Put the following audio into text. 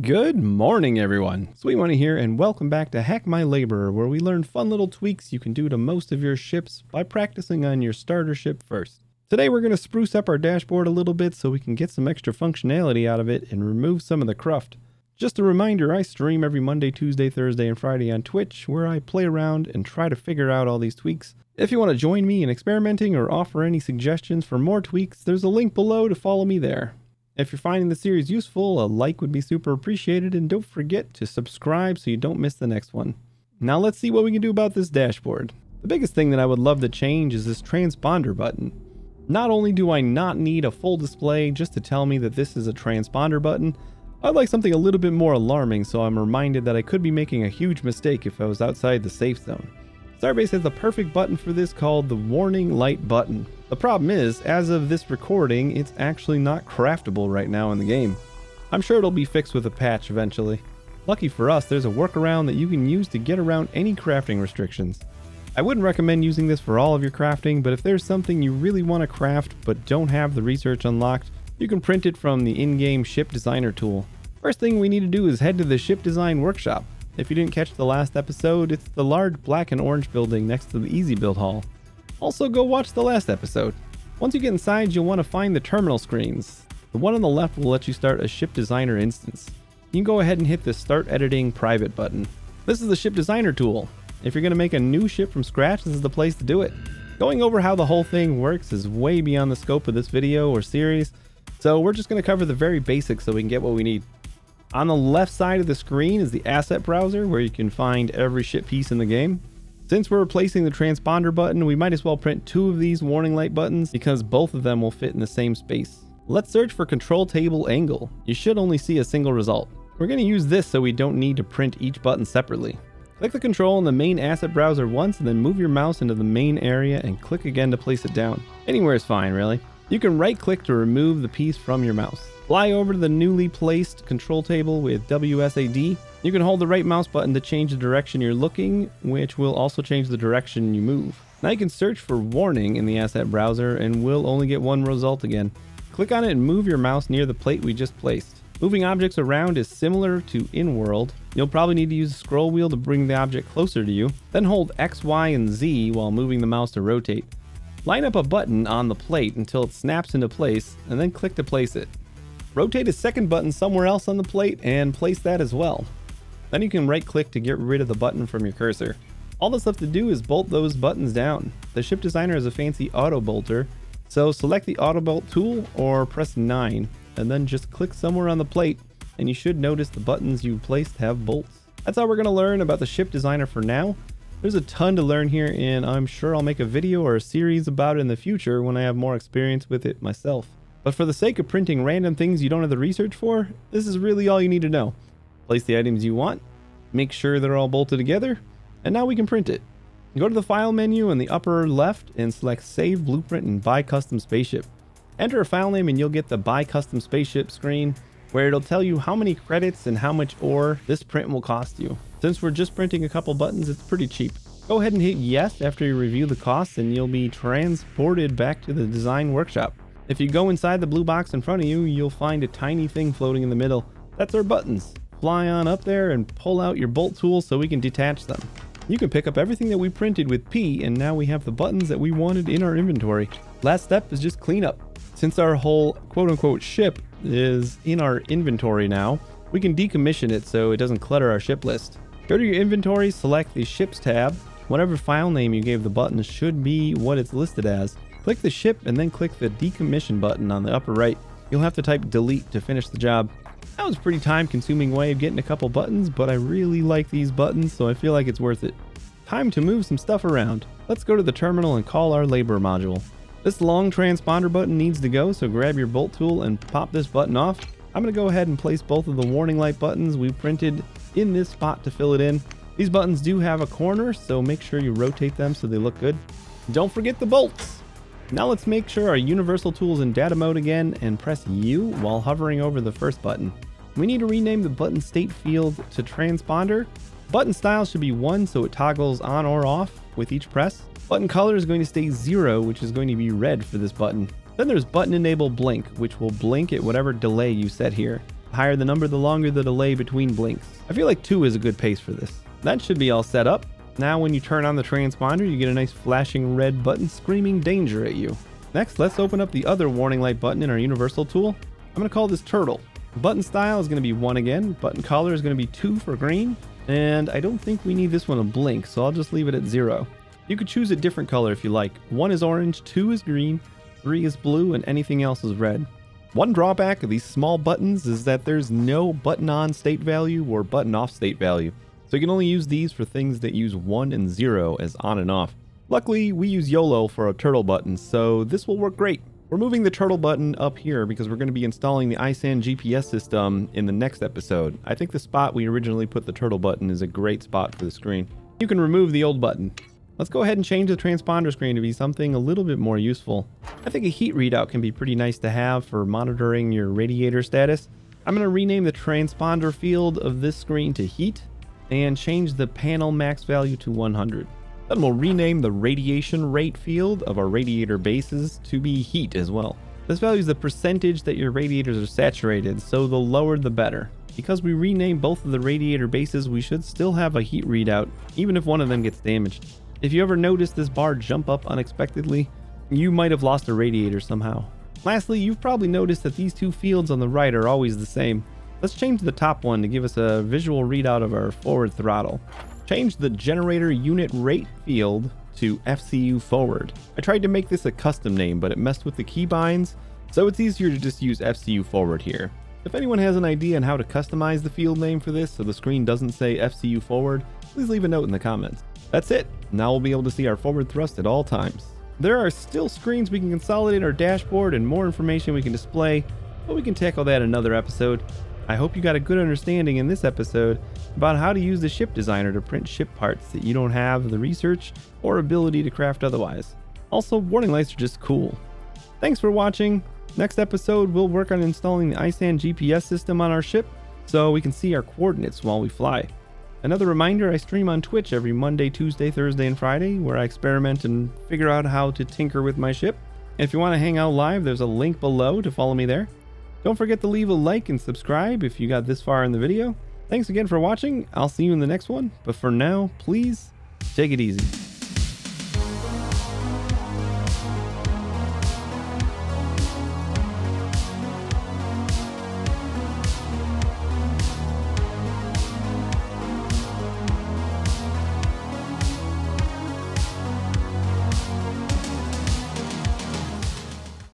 Good morning, everyone. Sweet Money here, and welcome back to Hack My Laborer, where we learn fun little tweaks you can do to most of your ships by practicing on your starter ship first. Today we're going to spruce up our dashboard a little bit so we can get some extra functionality out of it and remove some of the cruft. Just a reminder, I stream every Monday, Tuesday, Thursday, and Friday on Twitch, where I play around and try to figure out all these tweaks. If you want to join me in experimenting or offer any suggestions for more tweaks, there's a link below to follow me there. If you're finding the series useful, a like would be super appreciated, and don't forget to subscribe so you don't miss the next one. Now let's see what we can do about this dashboard. The biggest thing that I would love to change is this transponder button. Not only do I not need a full display just to tell me that this is a transponder button, I'd like something a little bit more alarming so I'm reminded that I could be making a huge mistake if I was outside the safe zone. Starbase has the perfect button for this called the warning light button. The problem is, as of this recording, it's actually not craftable right now in the game. I'm sure it'll be fixed with a patch eventually. Lucky for us, there's a workaround that you can use to get around any crafting restrictions. I wouldn't recommend using this for all of your crafting, but if there's something you really want to craft but don't have the research unlocked, you can print it from the in-game ship designer tool. First thing we need to do is head to the ship design workshop. If you didn't catch the last episode, it's the large black and orange building next to the Easy Build Hall. Also, go watch the last episode. Once you get inside, you'll want to find the terminal screens. The one on the left will let you start a ship designer instance. You can go ahead and hit the Start Editing Private button. This is the ship designer tool. If you're going to make a new ship from scratch, this is the place to do it. Going over how the whole thing works is way beyond the scope of this video or series, so we're just going to cover the very basics so we can get what we need. On the left side of the screen is the asset browser, where you can find every ship piece in the game. Since we're replacing the transponder button, we might as well print two of these warning light buttons because both of them will fit in the same space. Let's search for control table angle. You should only see a single result. We're going to use this so we don't need to print each button separately. Click the control in the main asset browser once and then move your mouse into the main area and click again to place it down. Anywhere is fine, really. You can right click to remove the piece from your mouse. Fly over to the newly placed control table with WSAD. You can hold the right mouse button to change the direction you're looking, which will also change the direction you move. Now you can search for warning in the asset browser and we'll only get one result again. Click on it and move your mouse near the plate we just placed. Moving objects around is similar to in-world. You'll probably need to use the scroll wheel to bring the object closer to you. Then hold X, Y, and Z while moving the mouse to rotate. Line up a button on the plate until it snaps into place, and then click to place it. Rotate a second button somewhere else on the plate and place that as well. Then you can right click to get rid of the button from your cursor. All that's left to do is bolt those buttons down. The ship designer has a fancy auto bolter, so select the auto bolt tool or press 9 and then just click somewhere on the plate and you should notice the buttons you placed have bolts. That's all we're going to learn about the ship designer for now. There's a ton to learn here, and I'm sure I'll make a video or a series about it in the future when I have more experience with it myself. But for the sake of printing random things you don't have the research for, this is really all you need to know. Place the items you want, make sure they're all bolted together, and now we can print it. Go to the file menu in the upper left and select Save Blueprint and Buy Custom Spaceship. Enter a file name and you'll get the Buy Custom Spaceship screen, where it'll tell you how many credits and how much ore this print will cost you. Since we're just printing a couple buttons, it's pretty cheap. Go ahead and hit yes after you review the costs and you'll be transported back to the design workshop. If you go inside the blue box in front of you, you'll find a tiny thing floating in the middle. That's our buttons. Fly on up there and pull out your bolt tool so we can detach them. You can pick up everything that we printed with P, and now we have the buttons that we wanted in our inventory. Last step is just cleanup. Since our whole quote-unquote ship is in our inventory now, we can decommission it so it doesn't clutter our ship list. Go to your inventory, select the Ships tab. Whatever file name you gave the button should be what it's listed as. Click the ship and then click the decommission button on the upper right. You'll have to type delete to finish the job. That was a pretty time-consuming way of getting a couple buttons, but I really like these buttons, so I feel like it's worth it. Time to move some stuff around. Let's go to the terminal and call our labor module. This long transponder button needs to go, so grab your bolt tool and pop this button off. I'm going to go ahead and place both of the warning light buttons we printed in this spot to fill it in. These buttons do have a corner, so make sure you rotate them so they look good. Don't forget the bolts! Now let's make sure our universal tool's in data mode again and press U while hovering over the first button. We need to rename the button state field to transponder. Button style should be 1 so it toggles on or off with each press. Button color is going to stay 0, which is going to be red for this button. Then there's button enable blink, which will blink at whatever delay you set here. The higher the number, the longer the delay between blinks. I feel like 2 is a good pace for this. That should be all set up. Now when you turn on the transponder, you get a nice flashing red button screaming danger at you. Next, let's open up the other warning light button in our universal tool. I'm going to call this turtle. Button style is going to be 1 again. Button color is going to be 2 for green. And I don't think we need this one to blink, so I'll just leave it at 0. You could choose a different color if you like. 1 is orange, 2 is green, 3 is blue, and anything else is red. One drawback of these small buttons is that there's no button on state value or button off state value. So you can only use these for things that use 1 and 0 as on and off. Luckily, we use YOLO for a turtle button, so this will work great. We're moving the turtle button up here because we're going to be installing the iSAN GPS system in the next episode. I think the spot we originally put the turtle button is a great spot for the screen. You can remove the old button. Let's go ahead and change the transponder screen to be something a little bit more useful. I think a heat readout can be pretty nice to have for monitoring your radiator status. I'm going to rename the transponder field of this screen to heat and change the panel max value to 100. Then we'll rename the radiation rate field of our radiator bases to be heat as well. This value is the percentage that your radiators are saturated, so the lower the better. Because we rename both of the radiator bases, we should still have a heat readout, even if one of them gets damaged. If you ever notice this bar jump up unexpectedly, you might have lost a radiator somehow. Lastly, you've probably noticed that these 2 fields on the right are always the same. Let's change the top one to give us a visual readout of our forward throttle. Change the generator unit rate field to FCU forward. I tried to make this a custom name, but it messed with the keybinds, so it's easier to just use FCU forward here. If anyone has an idea on how to customize the field name for this so the screen doesn't say FCU forward, please leave a note in the comments. That's it. Now we'll be able to see our forward thrust at all times. There are still screens we can consolidate our dashboard and more information we can display, but we can tackle that in another episode. I hope you got a good understanding in this episode about how to use the ship designer to print ship parts that you don't have the research or ability to craft otherwise. Also, warning lights are just cool. Thanks for watching. Next episode, we'll work on installing the iSAN GPS system on our ship so we can see our coordinates while we fly. Another reminder, I stream on Twitch every Monday, Tuesday, Thursday, and Friday, where I experiment and figure out how to tinker with my ship. If you want to hang out live, there's a link below to follow me there. Don't forget to leave a like and subscribe if you got this far in the video. Thanks again for watching. I'll see you in the next one, but for now, please take it easy.